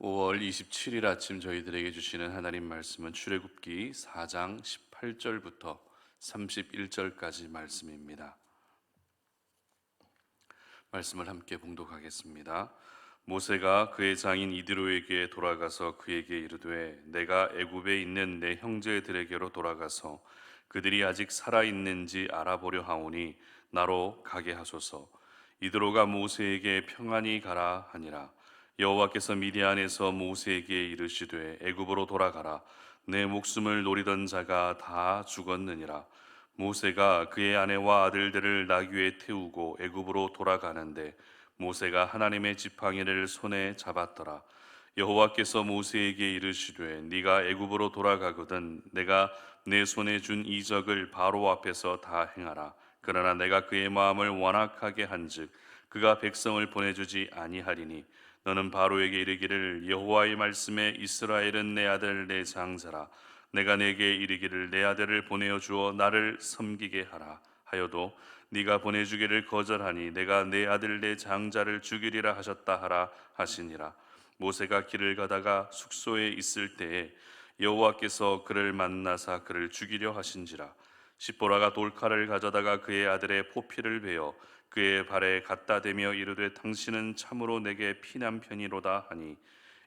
5월 27일 아침 저희들에게 주시는 하나님 말씀은 출애굽기 4장 18절부터 31절까지 말씀입니다. 말씀을 함께 봉독하겠습니다. 모세가 그의 장인 이드로에게 돌아가서 그에게 이르되 내가 애굽에 있는 내 형제들에게로 돌아가서 그들이 아직 살아 있는지 알아보려 하오니 나로 가게 하소서. 이드로가 모세에게 평안히 가라 하니라. 여호와께서 미디안에서 모세에게 이르시되 애굽으로 돌아가라. 내 목숨을 노리던 자가 다 죽었느니라. 모세가 그의 아내와 아들들을 나귀에 태우고 애굽으로 돌아가는데 모세가 하나님의 지팡이를 손에 잡았더라. 여호와께서 모세에게 이르시되 네가 애굽으로 돌아가거든 내가 내 손에 준 이적을 바로 앞에서 다 행하라. 그러나 내가 그의 마음을 완악하게 한즉 그가 백성을 보내주지 아니하리니 너는 바로에게 이르기를 여호와의 말씀에 이스라엘은 내 아들 내 장자라. 내가 내게 이르기를 내 아들을 보내어 주어 나를 섬기게 하라 하여도 네가 보내주기를 거절하니 내가 내 아들 내 장자를 죽이리라 하셨다 하라 하시니라. 모세가 길을 가다가 숙소에 있을 때에 여호와께서 그를 만나사 그를 죽이려 하신지라. 십보라가 돌칼을 가져다가 그의 아들의 포피를 베어 그의 발에 갖다 대며 이르되 당신은 참으로 내게 피난편이로다 하니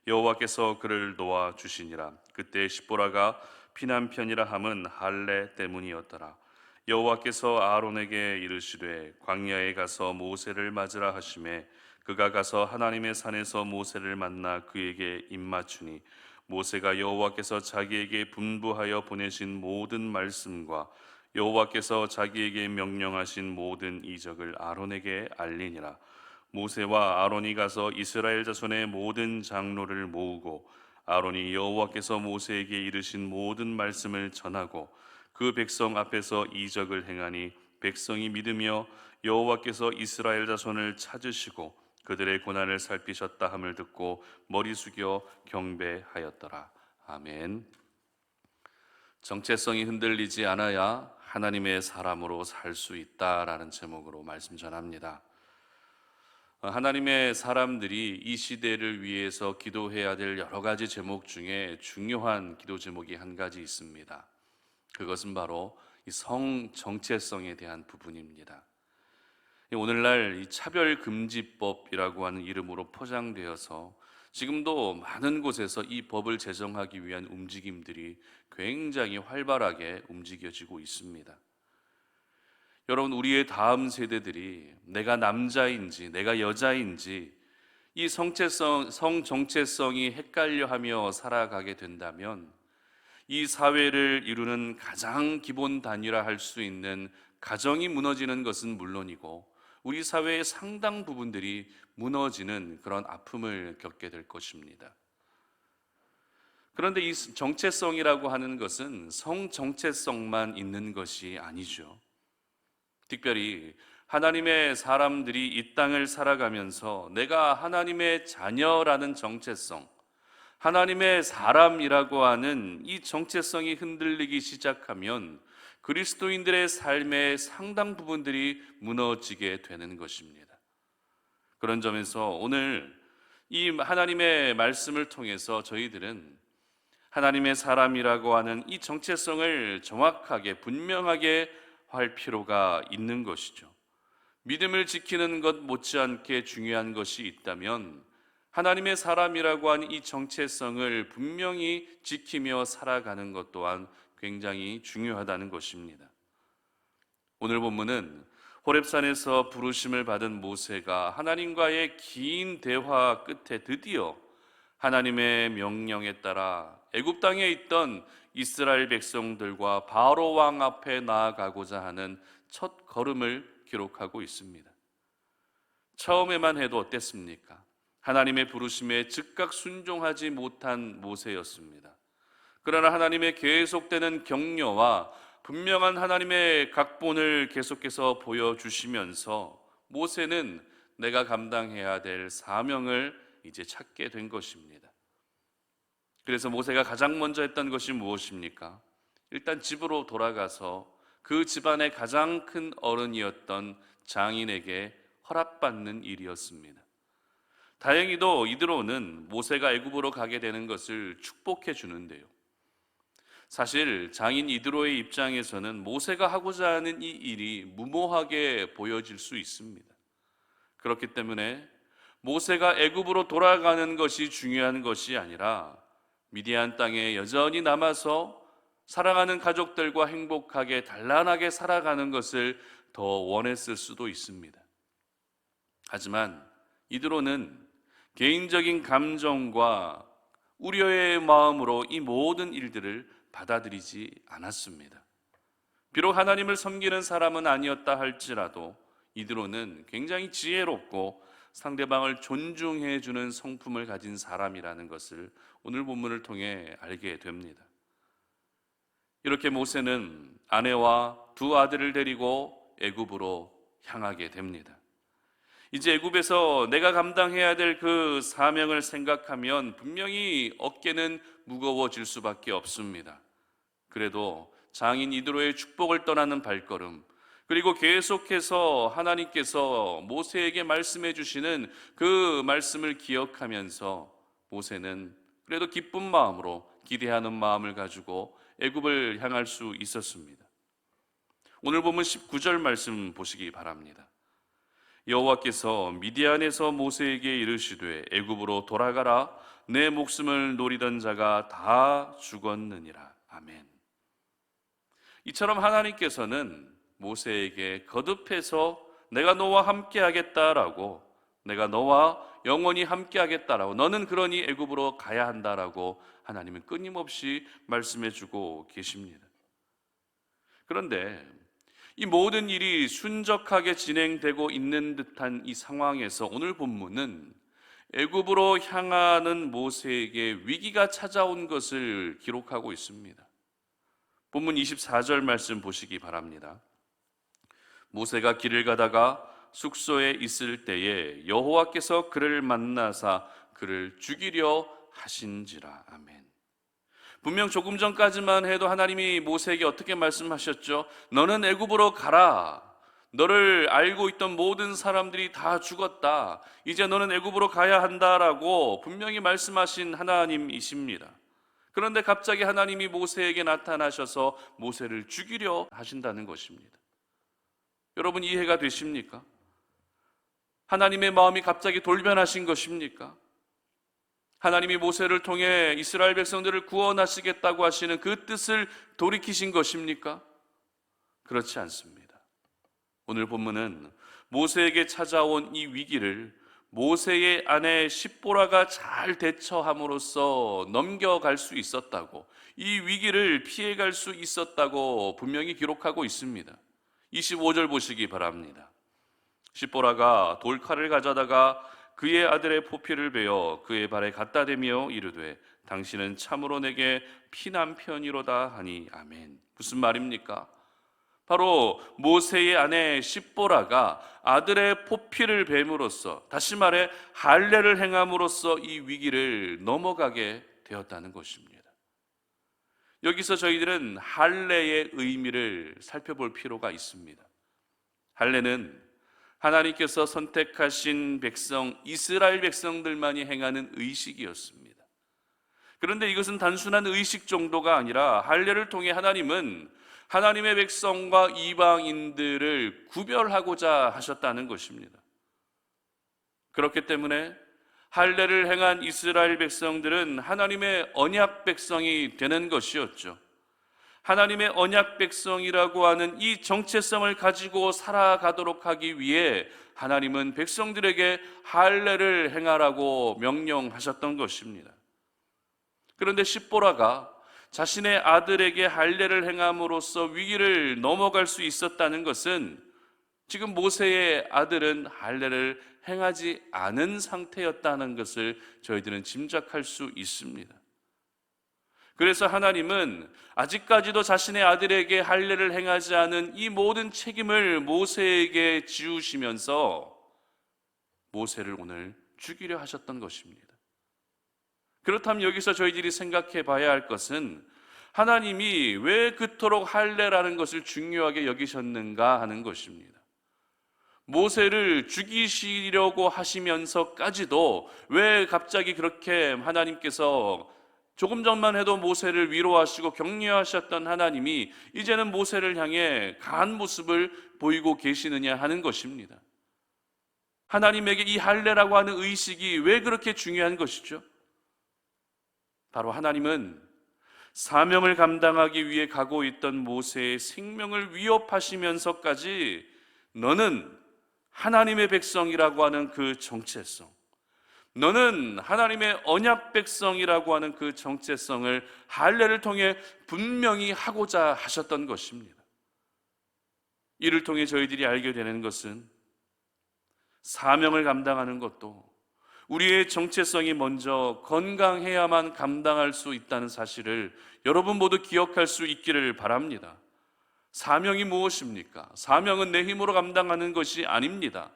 여호와께서 그를 놓아 주시니라. 그때 십보라가 피난편이라 함은 할례 때문이었더라. 여호와께서 아론에게 이르시되 광야에 가서 모세를 맞으라 하시매 그가 가서 하나님의 산에서 모세를 만나 그에게 입맞추니 모세가 여호와께서 자기에게 분부하여 보내신 모든 말씀과 여호와께서 자기에게 명령하신 모든 이적을 아론에게 알리니라. 모세와 아론이 가서 이스라엘 자손의 모든 장로를 모으고 아론이 여호와께서 모세에게 이르신 모든 말씀을 전하고 그 백성 앞에서 이적을 행하니 백성이 믿으며 여호와께서 이스라엘 자손을 찾으시고 그들의 고난을 살피셨다 함을 듣고 머리 숙여 경배하였더라. 아멘. 정체성이 흔들리지 않아야 하나님의 사람으로 살 수 있다라는 제목으로 말씀 전합니다. 하나님의 사람들이 이 시대를 위해서 기도해야 될 여러 가지 제목 중에 중요한 기도 제목이 한 가지 있습니다. 그것은 바로 이 성 정체성에 대한 부분입니다. 오늘날 이 차별금지법이라고 하는 이름으로 포장되어서 지금도 많은 곳에서 이 법을 제정하기 위한 움직임들이 굉장히 활발하게 움직여지고 있습니다. 여러분, 우리의 다음 세대들이 내가 남자인지 내가 여자인지 이 성 정체성이 헷갈려하며 살아가게 된다면 이 사회를 이루는 가장 기본 단위라 할 수 있는 가정이 무너지는 것은 물론이고 우리 사회의 상당 부분들이 무너지는 그런 아픔을 겪게 될 것입니다. 그런데 이 정체성이라고 하는 것은 성 정체성만 있는 것이 아니죠. 특별히 하나님의 사람들이 이 땅을 살아가면서 내가 하나님의 자녀라는 정체성, 하나님의 사람이라고 하는 이 정체성이 흔들리기 시작하면 그리스도인들의 삶의 상당 부분들이 무너지게 되는 것입니다. 그런 점에서 오늘 이 하나님의 말씀을 통해서 저희들은 하나님의 사람이라고 하는 이 정체성을 정확하게 분명하게 할 필요가 있는 것이죠. 믿음을 지키는 것 못지않게 중요한 것이 있다면 하나님의 사람이라고 하는 이 정체성을 분명히 지키며 살아가는 것 또한 굉장히 중요하다는 것입니다. 오늘 본문은 호렙산에서 부르심을 받은 모세가 하나님과의 긴 대화 끝에 드디어 하나님의 명령에 따라 애굽 땅에 있던 이스라엘 백성들과 바로 왕 앞에 나아가고자 하는 첫 걸음을 기록하고 있습니다. 처음에만 해도 어땠습니까? 하나님의 부르심에 즉각 순종하지 못한 모세였습니다. 그러나 하나님의 계속되는 격려와 분명한 하나님의 각본을 계속해서 보여주시면서 모세는 내가 감당해야 될 사명을 이제 찾게 된 것입니다. 그래서 모세가 가장 먼저 했던 것이 무엇입니까? 일단 집으로 돌아가서 그 집안의 가장 큰 어른이었던 장인에게 허락받는 일이었습니다. 다행히도 이드로는 모세가 애굽으로 가게 되는 것을 축복해 주는데요. 사실 장인 이드로의 입장에서는 모세가 하고자 하는 이 일이 무모하게 보여질 수 있습니다. 그렇기 때문에 모세가 애굽으로 돌아가는 것이 중요한 것이 아니라 미디안 땅에 여전히 남아서 사랑하는 가족들과 행복하게 단란하게 살아가는 것을 더 원했을 수도 있습니다. 하지만 이드로는 개인적인 감정과 우려의 마음으로 이 모든 일들을 받아들이지 않았습니다. 비록 하나님을 섬기는 사람은 아니었다 할지라도 이드로는 굉장히 지혜롭고 상대방을 존중해 주는 성품을 가진 사람이라는 것을 오늘 본문을 통해 알게 됩니다. 이렇게 모세는 아내와 두 아들을 데리고 애굽으로 향하게 됩니다. 이제 애굽에서 내가 감당해야 될 그 사명을 생각하면 분명히 어깨는 무거워질 수밖에 없습니다. 그래도 장인 이드로의 축복을 떠나는 발걸음, 그리고 계속해서 하나님께서 모세에게 말씀해 주시는 그 말씀을 기억하면서 모세는 그래도 기쁜 마음으로 기대하는 마음을 가지고 애굽을 향할 수 있었습니다. 오늘 보면 19절 말씀 보시기 바랍니다. 여호와께서 미디안에서 모세에게 이르시되 애굽으로 돌아가라. 내 목숨을 노리던 자가 다 죽었느니라. 아멘. 이처럼 하나님께서는 모세에게 거듭해서 내가 너와 함께 하겠다라고, 내가 너와 영원히 함께 하겠다라고, 너는 그러니 애굽으로 가야 한다라고 하나님은 끊임없이 말씀해 주고 계십니다. 그런데 이 모든 일이 순적하게 진행되고 있는 듯한 이 상황에서 오늘 본문은 애굽으로 향하는 모세에게 위기가 찾아온 것을 기록하고 있습니다. 본문 24절 말씀 보시기 바랍니다. 모세가 길을 가다가 숙소에 있을 때에 여호와께서 그를 만나사 그를 죽이려 하신지라. 아멘. 분명 조금 전까지만 해도 하나님이 모세에게 어떻게 말씀하셨죠? 너는 애굽으로 가라. 너를 알고 있던 모든 사람들이 다 죽었다. 이제 너는 애굽으로 가야 한다라고 분명히 말씀하신 하나님이십니다. 그런데 갑자기 하나님이 모세에게 나타나셔서 모세를 죽이려 하신다는 것입니다. 여러분 이해가 되십니까? 하나님의 마음이 갑자기 돌변하신 것입니까? 하나님이 모세를 통해 이스라엘 백성들을 구원하시겠다고 하시는 그 뜻을 돌이키신 것입니까? 그렇지 않습니다. 오늘 본문은 모세에게 찾아온 이 위기를 모세의 아내 십보라가 잘 대처함으로써 넘겨갈 수 있었다고, 이 위기를 피해갈 수 있었다고 분명히 기록하고 있습니다. 25절 보시기 바랍니다. 십보라가 돌칼을 가져다가 그의 아들의 포피를 베어 그의 발에 갖다 대며 이르되 당신은 참으로 내게 피난편이로다 하니. 아멘. 무슨 말입니까? 바로 모세의 아내 십보라가 아들의 포피를 뱀으로써, 다시 말해 할례를 행함으로써 이 위기를 넘어가게 되었다는 것입니다. 여기서 저희들은 할례의 의미를 살펴볼 필요가 있습니다. 할례는 하나님께서 선택하신 백성, 이스라엘 백성들만이 행하는 의식이었습니다. 그런데 이것은 단순한 의식 정도가 아니라 할례를 통해 하나님은 하나님의 백성과 이방인들을 구별하고자 하셨다는 것입니다. 그렇기 때문에 할례를 행한 이스라엘 백성들은 하나님의 언약 백성이 되는 것이었죠. 하나님의 언약 백성이라고 하는 이 정체성을 가지고 살아가도록 하기 위해 하나님은 백성들에게 할례를 행하라고 명령하셨던 것입니다. 그런데 십보라가 자신의 아들에게 할례를 행함으로써 위기를 넘어갈 수 있었다는 것은 지금 모세의 아들은 할례를 행하지 않은 상태였다는 것을 저희들은 짐작할 수 있습니다. 그래서 하나님은 아직까지도 자신의 아들에게 할례를 행하지 않은 이 모든 책임을 모세에게 지우시면서 모세를 오늘 죽이려 하셨던 것입니다. 그렇다면 여기서 저희들이 생각해 봐야 할 것은 하나님이 왜 그토록 할례라는 것을 중요하게 여기셨는가 하는 것입니다. 모세를 죽이시려고 하시면서까지도 왜 갑자기 그렇게 하나님께서 조금 전만 해도 모세를 위로하시고 격려하셨던 하나님이 이제는 모세를 향해 강한 모습을 보이고 계시느냐 하는 것입니다. 하나님에게 이 할례라고 하는 의식이 왜 그렇게 중요한 것이죠? 바로 하나님은 사명을 감당하기 위해 가고 있던 모세의 생명을 위협하시면서까지 너는 하나님의 백성이라고 하는 그 정체성, 너는 하나님의 언약 백성이라고 하는 그 정체성을 할례를 통해 분명히 하고자 하셨던 것입니다. 이를 통해 저희들이 알게 되는 것은 사명을 감당하는 것도 우리의 정체성이 먼저 건강해야만 감당할 수 있다는 사실을 여러분 모두 기억할 수 있기를 바랍니다. 사명이 무엇입니까? 사명은 내 힘으로 감당하는 것이 아닙니다.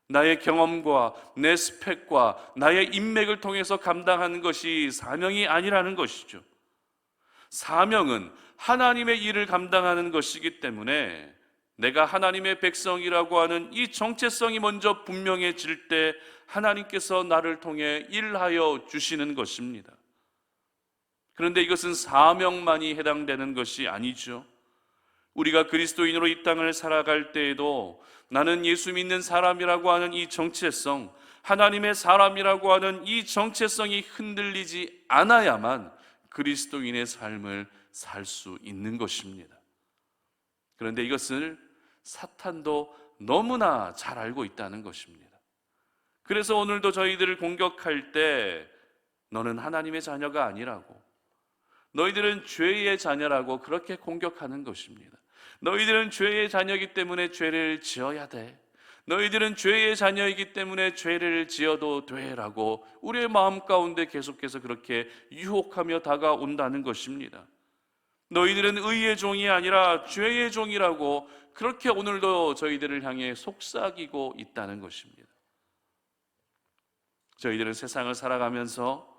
나의 경험과 내 스펙과 나의 인맥을 통해서 감당하는 것이 사명이 아니라는 것이죠. 사명은 하나님의 일을 감당하는 것이기 때문에 내가 하나님의 백성이라고 하는 이 정체성이 먼저 분명해질 때 하나님께서 나를 통해 일하여 주시는 것입니다. 그런데 이것은 사명만이 해당되는 것이 아니죠. 우리가 그리스도인으로 이 땅을 살아갈 때에도 나는 예수 믿는 사람이라고 하는 이 정체성, 하나님의 사람이라고 하는 이 정체성이 흔들리지 않아야만 그리스도인의 삶을 살 수 있는 것입니다. 그런데 이것을 사탄도 너무나 잘 알고 있다는 것입니다. 그래서 오늘도 저희들을 공격할 때 너는 하나님의 자녀가 아니라고, 너희들은 죄의 자녀라고 그렇게 공격하는 것입니다. 너희들은 죄의 자녀이기 때문에 죄를 지어야 돼. 너희들은 죄의 자녀이기 때문에 죄를 지어도 돼라고 우리의 마음 가운데 계속해서 그렇게 유혹하며 다가온다는 것입니다. 너희들은 의의 종이 아니라 죄의 종이라고 그렇게 오늘도 저희들을 향해 속삭이고 있다는 것입니다. 저희들은 세상을 살아가면서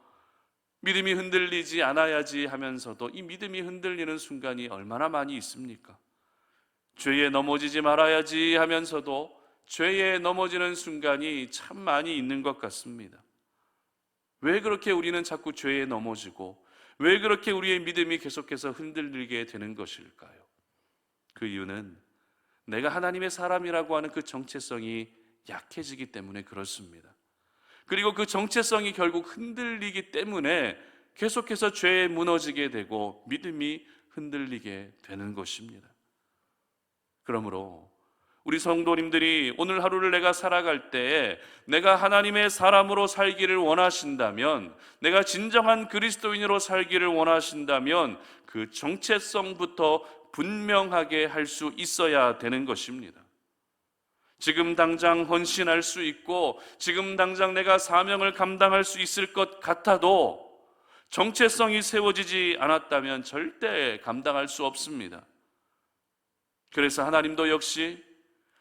믿음이 흔들리지 않아야지 하면서도 이 믿음이 흔들리는 순간이 얼마나 많이 있습니까? 죄에 넘어지지 말아야지 하면서도 죄에 넘어지는 순간이 참 많이 있는 것 같습니다. 왜 그렇게 우리는 자꾸 죄에 넘어지고 왜 그렇게 우리의 믿음이 계속해서 흔들리게 되는 것일까요? 그 이유는 내가 하나님의 사람이라고 하는 그 정체성이 약해지기 때문에 그렇습니다. 그리고 그 정체성이 결국 흔들리기 때문에 계속해서 죄에 무너지게 되고 믿음이 흔들리게 되는 것입니다. 그러므로 우리 성도님들이 오늘 하루를 내가 살아갈 때에 내가 하나님의 사람으로 살기를 원하신다면, 내가 진정한 그리스도인으로 살기를 원하신다면 그 정체성부터 분명하게 할 수 있어야 되는 것입니다. 지금 당장 헌신할 수 있고 지금 당장 내가 사명을 감당할 수 있을 것 같아도 정체성이 세워지지 않았다면 절대 감당할 수 없습니다. 그래서 하나님도 역시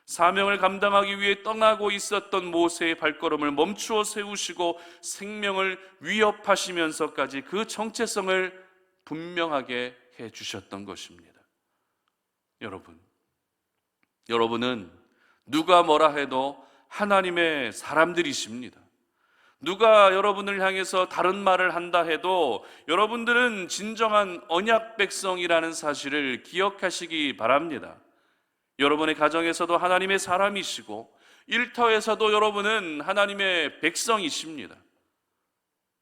사명을 감당하기 위해 떠나고 있었던 모세의 발걸음을 멈추어 세우시고 생명을 위협하시면서까지 그 정체성을 분명하게 해주셨던 것입니다. 여러분은 누가 뭐라 해도 하나님의 사람들이십니다. 누가 여러분을 향해서 다른 말을 한다 해도 여러분들은 진정한 언약 백성이라는 사실을 기억하시기 바랍니다. 여러분의 가정에서도 하나님의 사람이시고 일터에서도 여러분은 하나님의 백성이십니다.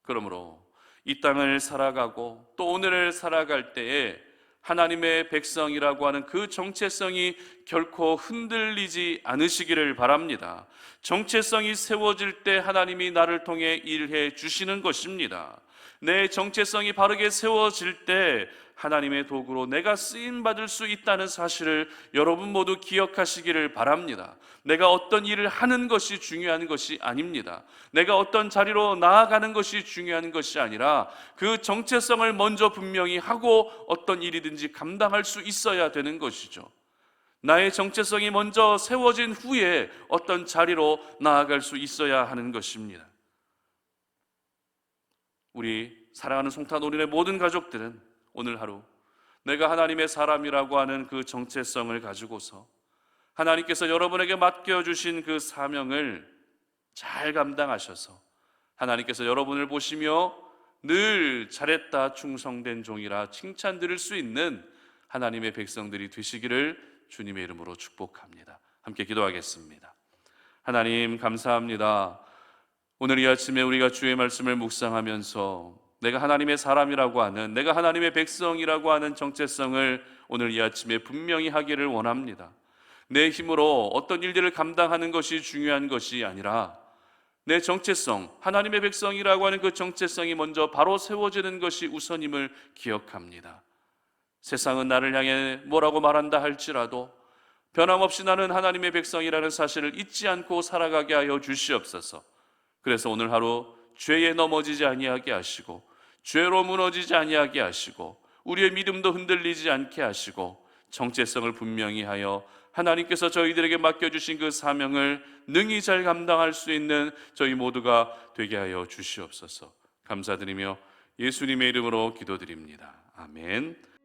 그러므로 이 땅을 살아가고 또 오늘을 살아갈 때에 하나님의 백성이라고 하는 그 정체성이 결코 흔들리지 않으시기를 바랍니다. 정체성이 세워질 때 하나님이 나를 통해 일해 주시는 것입니다. 내 정체성이 바르게 세워질 때 하나님의 도구로 내가 쓰임받을 수 있다는 사실을 여러분 모두 기억하시기를 바랍니다. 내가 어떤 일을 하는 것이 중요한 것이 아닙니다. 내가 어떤 자리로 나아가는 것이 중요한 것이 아니라 그 정체성을 먼저 분명히 하고 어떤 일이든지 감당할 수 있어야 되는 것이죠. 나의 정체성이 먼저 세워진 후에 어떤 자리로 나아갈 수 있어야 하는 것입니다. 우리 사랑하는 송탄오륜의 모든 가족들은 오늘 하루 내가 하나님의 사람이라고 하는 그 정체성을 가지고서 하나님께서 여러분에게 맡겨주신 그 사명을 잘 감당하셔서 하나님께서 여러분을 보시며 늘 잘했다 충성된 종이라 칭찬 들을 수 있는 하나님의 백성들이 되시기를 주님의 이름으로 축복합니다. 함께 기도하겠습니다. 하나님 감사합니다. 오늘 이 아침에 우리가 주의 말씀을 묵상하면서 내가 하나님의 사람이라고 하는, 내가 하나님의 백성이라고 하는 정체성을 오늘 이 아침에 분명히 하기를 원합니다. 내 힘으로 어떤 일들을 감당하는 것이 중요한 것이 아니라 내 정체성, 하나님의 백성이라고 하는 그 정체성이 먼저 바로 세워지는 것이 우선임을 기억합니다. 세상은 나를 향해 뭐라고 말한다 할지라도 변함없이 나는 하나님의 백성이라는 사실을 잊지 않고 살아가게 하여 주시옵소서. 그래서 오늘 하루 죄에 넘어지지 아니하게 하시고 죄로 무너지지 아니하게 하시고 우리의 믿음도 흔들리지 않게 하시고 정체성을 분명히 하여 하나님께서 저희들에게 맡겨주신 그 사명을 능히 잘 감당할 수 있는 저희 모두가 되게 하여 주시옵소서. 감사드리며 예수님의 이름으로 기도드립니다. 아멘.